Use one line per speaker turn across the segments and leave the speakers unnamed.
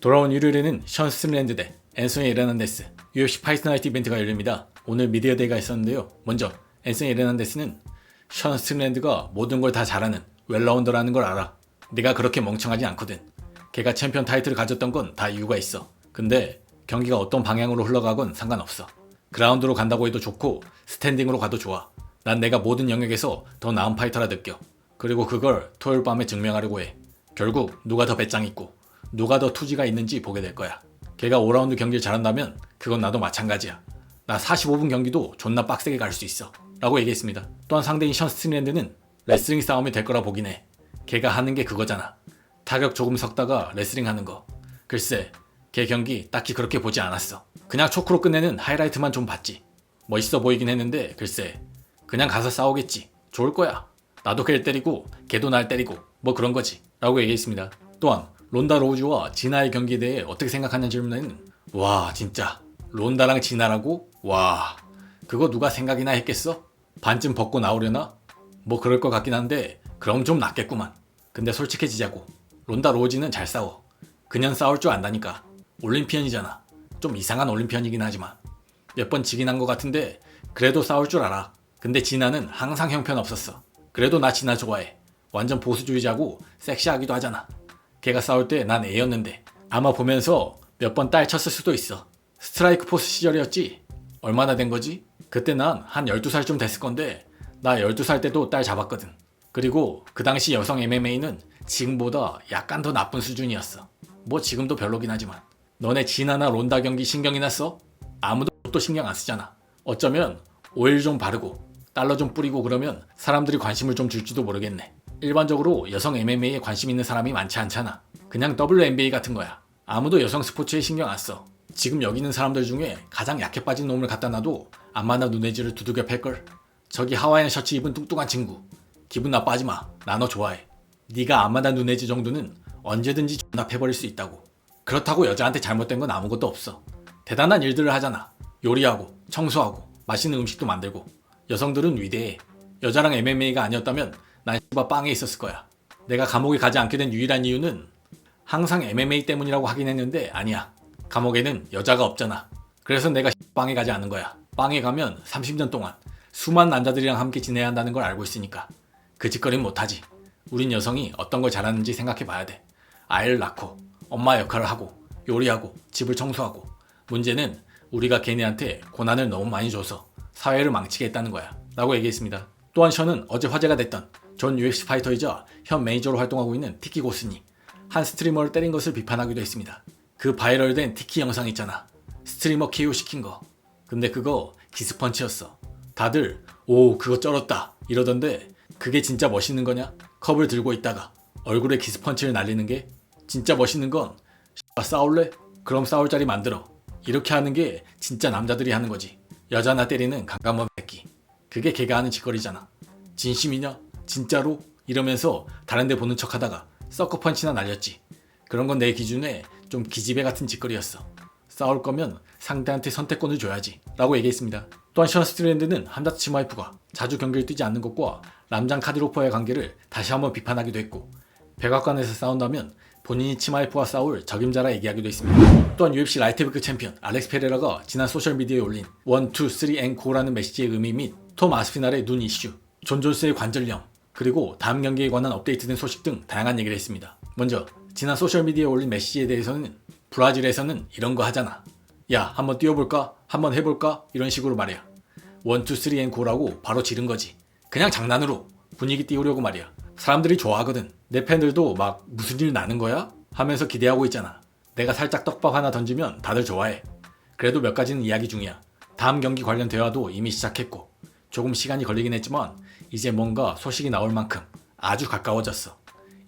돌아온 일요일에는 션 스트릴랜드 대 앤소니 에르난데스 UFC 파이트 나이트 이벤트가 열립니다. 오늘 미디어 데이가 있었는데요. 먼저 앤소니 에르난데스는 션 스트릴랜드가 모든 걸 다 잘하는 웰라운더라는 걸 알아. 내가 그렇게 멍청하지 않거든. 걔가 챔피언 타이틀을 가졌던 건 다 이유가 있어. 근데 경기가 어떤 방향으로 흘러가건 상관없어. 그라운드로 간다고 해도 좋고 스탠딩으로 가도 좋아. 난 내가 모든 영역에서 더 나은 파이터라 느껴. 그리고 그걸 토요일 밤에 증명하려고 해. 결국 누가 더 배짱 있고 누가 더 투지가 있는지 보게 될 거야. 걔가 5라운드 경기를 잘한다면 그건 나도 마찬가지야. 나 45분 경기도 존나 빡세게 갈 수 있어 라고 얘기했습니다. 또한 상대인 션 스트릴랜드는 레슬링 싸움이 될 거라 보긴 해. 걔가 하는 게 그거잖아. 타격 조금 섞다가 레슬링 하는 거. 글쎄 걔 경기 딱히 그렇게 보지 않았어. 그냥 초크로 끝내는 하이라이트만 좀 봤지. 멋있어 보이긴 했는데 글쎄 그냥 가서 싸우겠지. 좋을 거야. 나도 걔를 때리고 걔도 날 때리고 뭐 그런 거지 라고 얘기했습니다. 또한 론다 로우즈와 지나의 경기에 대해 어떻게 생각하냐는 질문에는 와 진짜 론다랑 지나라고? 와 그거 누가 생각이나 했겠어? 반쯤 벗고 나오려나? 뭐 그럴 것 같긴 한데 그럼 좀 낫겠구만. 근데 솔직해지자고 론다 로우즈는 잘 싸워. 그냥 싸울 줄 안다니까. 올림피언이잖아. 좀 이상한 올림피언이긴 하지만 몇 번 지긴 한 것 같은데 그래도 싸울 줄 알아. 근데 지나는 항상 형편없었어. 그래도 나 지나 좋아해. 완전 보수주의자고 섹시하기도 하잖아. 걔가 싸울 때 난 애였는데 아마 보면서 몇 번 딸 쳤을 수도 있어. 스트라이크 포스 시절이었지? 얼마나 된 거지? 그때 난 한 12살쯤 됐을 건데 나 12살 때도 딸 잡았거든. 그리고 그 당시 여성 MMA는 지금보다 약간 더 나쁜 수준이었어. 뭐 지금도 별로긴 하지만. 너네 지나나 론다 경기 신경이 났어? 아무도 또 신경 안 쓰잖아. 어쩌면 오일 좀 바르고 달러 좀 뿌리고 그러면 사람들이 관심을 좀 줄지도 모르겠네. 일반적으로 여성 MMA에 관심 있는 사람이 많지 않잖아. 그냥 WNBA 같은 거야. 아무도 여성 스포츠에 신경 안 써. 지금 여기 있는 사람들 중에 가장 약해 빠진 놈을 갖다 놔도 안마나 눈에지를 두들겨 팰걸. 저기 하와이안 셔츠 입은 뚱뚱한 친구. 기분 나빠하지 마. 나 너 좋아해. 네가 안마나 눈에지 정도는 언제든지 존나 패버릴 수 있다고. 그렇다고 여자한테 잘못된 건 아무것도 없어. 대단한 일들을 하잖아. 요리하고 청소하고 맛있는 음식도 만들고. 여성들은 위대해. 여자랑 MMA가 아니었다면 난 씨바 빵에 있었을 거야. 내가 감옥에 가지 않게 된 유일한 이유는 항상 MMA 때문이라고 하긴 했는데 아니야. 감옥에는 여자가 없잖아. 그래서 내가 빵에 가지 않은 거야. 빵에 가면 30년 동안 수많은 남자들이랑 함께 지내야 한다는 걸 알고 있으니까. 그 짓거리는 못하지. 우린 여성이 어떤 걸 잘하는지 생각해 봐야 돼. 아이를 낳고 엄마 역할을 하고 요리하고 집을 청소하고. 문제는 우리가 걔네한테 고난을 너무 많이 줘서 사회를 망치게 했다는 거야 라고 얘기했습니다. 또한 션은 어제 화제가 됐던 전 UFC 파이터이자 현 매니저로 활동하고 있는 티키 고스니 한 스트리머를 때린 것을 비판하기도 했습니다. 그 바이럴된 티키 영상 있잖아. 스트리머 KO 시킨 거. 근데 그거 기스펀치였어. 다들 오 그거 쩔었다 이러던데 그게 진짜 멋있는 거냐? 컵을 들고 있다가 얼굴에 기스펀치를 날리는 게 진짜 멋있는 건 싸울래? 그럼 싸울 자리 만들어. 이렇게 하는 게 진짜 남자들이 하는 거지. 여자나 때리는 강간범 새끼. 그게 걔가 하는 짓거리잖아. 진심이냐? 진짜로? 이러면서 다른 데 보는 척 하다가 서커펀치나 날렸지. 그런 건 내 기준에 좀 기집애 같은 짓거리였어. 싸울 거면 상대한테 선택권을 줘야지 라고 얘기했습니다. 또한 션 스트랜드는 함다트 치마이프가 자주 경기를 뛰지 않는 것과 람장 카디로퍼의 관계를 다시 한번 비판하기도 했고 백악관에서 싸운다면 본인이 치마이프와 싸울 적임자라 얘기하기도 했습니다. 또한 UFC 라이트헤비급 챔피언 알렉스 페레라가 지난 소셜미디어에 올린 1, 2, 3 and go라는 메시지의 의미 및 톰 아스피날의 눈 이슈, 존 존스의 관절염, 그리고 다음 경기에 관한 업데이트된 소식 등 다양한 얘기를 했습니다. 먼저 지난 소셜미디어에 올린 메시지에 대해서는 브라질에서는 이런 거 하잖아. 야 한번 뛰어볼까? 한번 해볼까? 이런 식으로 말이야. 1, 2, 3 and go라고 바로 지른 거지. 그냥 장난으로 분위기 띄우려고 말이야. 사람들이 좋아하거든. 내 팬들도 막 무슨 일 나는 거야? 하면서 기대하고 있잖아. 내가 살짝 떡밥 하나 던지면 다들 좋아해. 그래도 몇 가지는 이야기 중이야. 다음 경기 관련 대화도 이미 시작했고 조금 시간이 걸리긴 했지만 이제 뭔가 소식이 나올 만큼 아주 가까워졌어.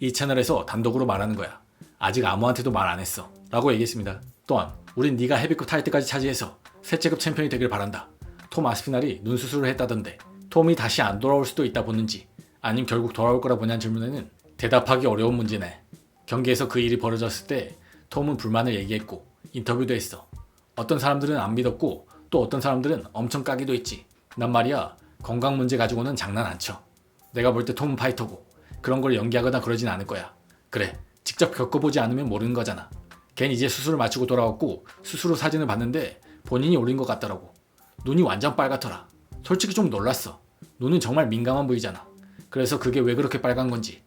이 채널에서 단독으로 말하는 거야. 아직 아무한테도 말 안 했어 라고 얘기했습니다. 또한 우린 네가 헤비급 타이틀까지 차지해서 셋째급 챔피언이 되길 바란다. 톰 아스피날이 눈 수술을 했다던데 톰이 다시 안 돌아올 수도 있다 보는지 아님 결국 돌아올 거라 보냐는 질문에는 대답하기 어려운 문제네. 경기에서 그 일이 벌어졌을 때 톰은 불만을 얘기했고 인터뷰도 했어. 어떤 사람들은 안 믿었고 또 어떤 사람들은 엄청 까기도 했지. 난 말이야 건강 문제 가지고는 장난 안 쳐. 내가 볼 때 톰은 파이터고 그런 걸 연기하거나 그러진 않을 거야. 그래 직접 겪어보지 않으면 모르는 거잖아. 걘 이제 수술을 마치고 돌아왔고 수술 후 사진을 봤는데 본인이 올린 것 같더라고. 눈이 완전 빨갛더라. 솔직히 좀 놀랐어. 눈은 정말 민감한 부위잖아. 그래서 그게 왜 그렇게 빨간 건지,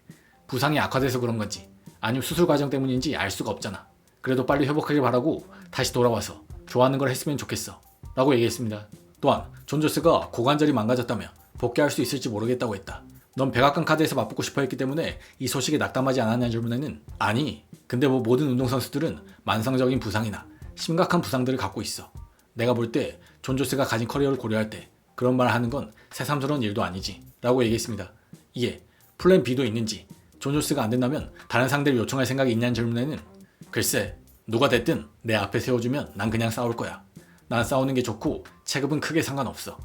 부상이 악화돼서 그런 건지, 아니면 수술 과정 때문인지 알 수가 없잖아. 그래도 빨리 회복하길 바라고 다시 돌아와서 좋아하는 걸 했으면 좋겠어 라고 얘기했습니다. 또한 존 조스가 고관절이 망가졌다며 복귀할 수 있을지 모르겠다고 했다. 넌 백악관 카드에서 맞붙고 싶어 했기 때문에 이 소식에 낙담하지 않았냐는 질문에는 아니, 근데 뭐 모든 운동선수들은 만성적인 부상이나 심각한 부상들을 갖고 있어. 내가 볼 때 존 조스가 가진 커리어를 고려할 때 그런 말을 하는 건 새삼스러운 일도 아니지 라고 얘기했습니다. 이에 플랜 B도 있는지, 존 조스가 안 된다면 다른 상대를 요청할 생각이 있냐는 질문에는 글쎄, 누가 됐든 내 앞에 세워주면 난 그냥 싸울 거야. 난 싸우는 게 좋고 체급은 크게 상관없어.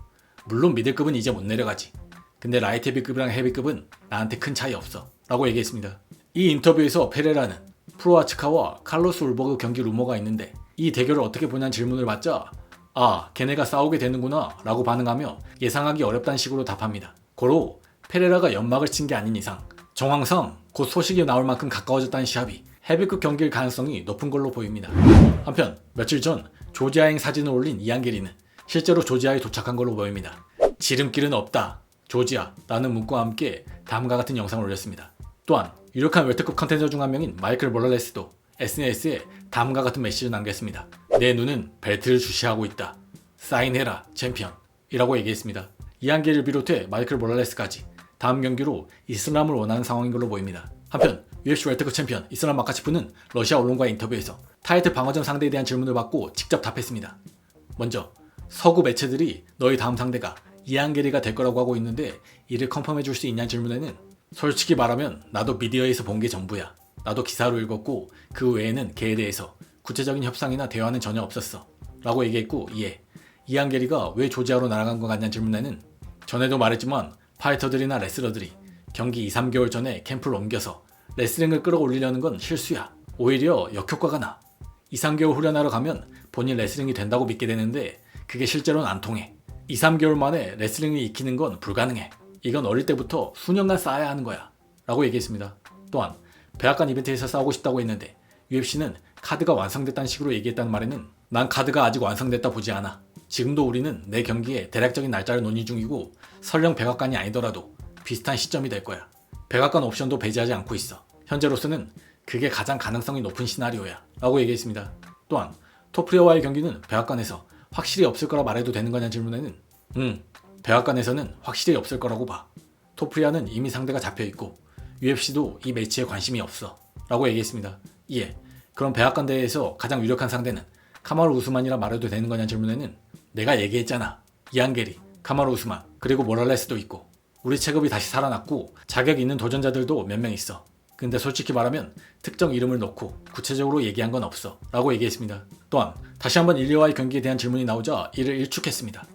물론 미들급은 이제 못 내려가지. 근데 라이트 헤비급이랑 헤비급은 나한테 큰 차이 없어 라고 얘기했습니다. 이 인터뷰에서 페레라는 프로아츠카와 칼로스 울버그 경기 루머가 있는데 이 대결을 어떻게 보냐는 질문을 받자 아, 걔네가 싸우게 되는구나 라고 반응하며 예상하기 어렵다는 식으로 답합니다. 고로 페레라가 연막을 친 게 아닌 이상 정황상 곧 소식이 나올 만큼 가까워졌다는 시합이 헤비급 경기일 가능성이 높은 걸로 보입니다. 한편 며칠 전 조지아행 사진을 올린 이안게리는 실제로 조지아에 도착한 걸로 보입니다. 지름길은 없다. 조지아 라는 문구와 함께 다음과 같은 영상을 올렸습니다. 또한 유력한 웰터급 컨텐더 중 한 명인 마이클 모랄레스도 SNS에 다음과 같은 메시지를 남겼습니다. 내 눈은 벨트를 주시하고 있다. 사인해라 챔피언 이라고 얘기했습니다. 이안게리를 비롯해 마이클 모랄레스까지 다음 경기로 이슬람을 원하는 상황인 걸로 보입니다. 한편 UFC 웰터급 챔피언 이슬람 마카치프는 러시아 언론과의 인터뷰에서 타이틀 방어전 상대에 대한 질문을 받고 직접 답했습니다. 먼저 서구 매체들이 너희 다음 상대가 이안게리가 될 거라고 하고 있는데 이를 컨펌해 줄 수 있냐는 질문에는 솔직히 말하면 나도 미디어에서 본 게 전부야. 나도 기사로 읽었고 그 외에는 걔에 대해서 구체적인 협상이나 대화는 전혀 없었어 라고 얘기했고 이에 이안게리가 왜 조지아로 날아간 것 같냐는 질문에는 전에도 말했지만 파이터들이나 레슬러들이 경기 2, 3개월 전에 캠프를 옮겨서 레슬링을 끌어올리려는 건 실수야. 오히려 역효과가 나. 2, 3개월 후련하러 가면 본인 레슬링이 된다고 믿게 되는데 그게 실제로는 안 통해. 2, 3개월 만에 레슬링을 익히는 건 불가능해. 이건 어릴 때부터 수년간 쌓아야 하는 거야 라고 얘기했습니다. 또한 백악관 이벤트에서 싸우고 싶다고 했는데 UFC는 카드가 완성됐다는 식으로 얘기했다는 말에는 난 카드가 아직 완성됐다 보지 않아. 지금도 우리는 내 경기에 대략적인 날짜를 논의 중이고 설령 백악관이 아니더라도 비슷한 시점이 될 거야. 백악관 옵션도 배제하지 않고 있어. 현재로서는 그게 가장 가능성이 높은 시나리오야 라고 얘기했습니다. 또한 토프리아와의 경기는 백악관에서 확실히 없을 거라 말해도 되는 거냐는 질문에는 백악관에서는 확실히 없을 거라고 봐. 토프리아는 이미 상대가 잡혀있고 UFC도 이 매치에 관심이 없어 라고 얘기했습니다. 이에 그럼 백악관 대회에서 가장 유력한 상대는 카마루 우스만이라 말해도 되는 거냐는 질문에는 내가 얘기했잖아. 이안게리, 카마루 우스만, 그리고 모랄레스도 있고 우리 체급이 다시 살아났고 자격 있는 도전자들도 몇 명 있어. 근데 솔직히 말하면 특정 이름을 놓고 구체적으로 얘기한 건 없어 라고 얘기했습니다. 또한 다시 한번 일리와의 경기에 대한 질문이 나오자 이를 일축했습니다.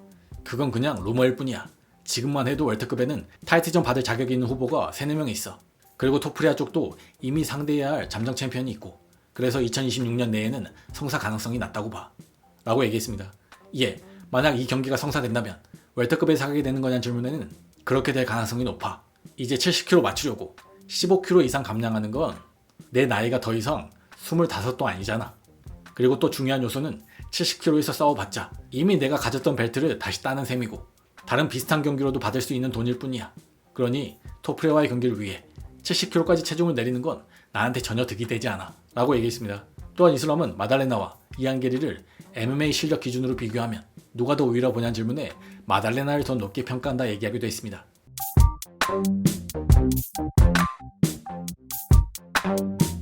그건 그냥 루머일 뿐이야. 지금만 해도 웰터급에는 타이틀전 받을 자격이 있는 후보가 3, 4명 있어. 그리고 토프리아 쪽도 이미 상대해야 할 잠정 챔피언이 있고 그래서 2026년 내에는 성사 가능성이 낮다고 봐 라고 얘기했습니다. 이에 만약 이 경기가 성사된다면 웰터급에서 하게 되는 거냐는 질문에는 그렇게 될 가능성이 높아. 이제 70kg 맞추려고 15kg 이상 감량하는 건 내 나이가 더 이상 25도 아니잖아. 그리고 또 중요한 요소는 70kg에서 싸워봤자 이미 내가 가졌던 벨트를 다시 따는 셈이고 다른 비슷한 경기로도 받을 수 있는 돈일 뿐이야. 그러니 토프리아와의 경기를 위해 70kg까지 체중을 내리는 건 나한테 전혀 득이 되지 않아 라고 얘기했습니다. 또한 이슬람은 마달레나와 이안게리를 MMA 실력 기준으로 비교하면 누가 더 우위라 보냐는 질문에 마달레나를 더 높게 평가한다 얘기하기도 했습니다.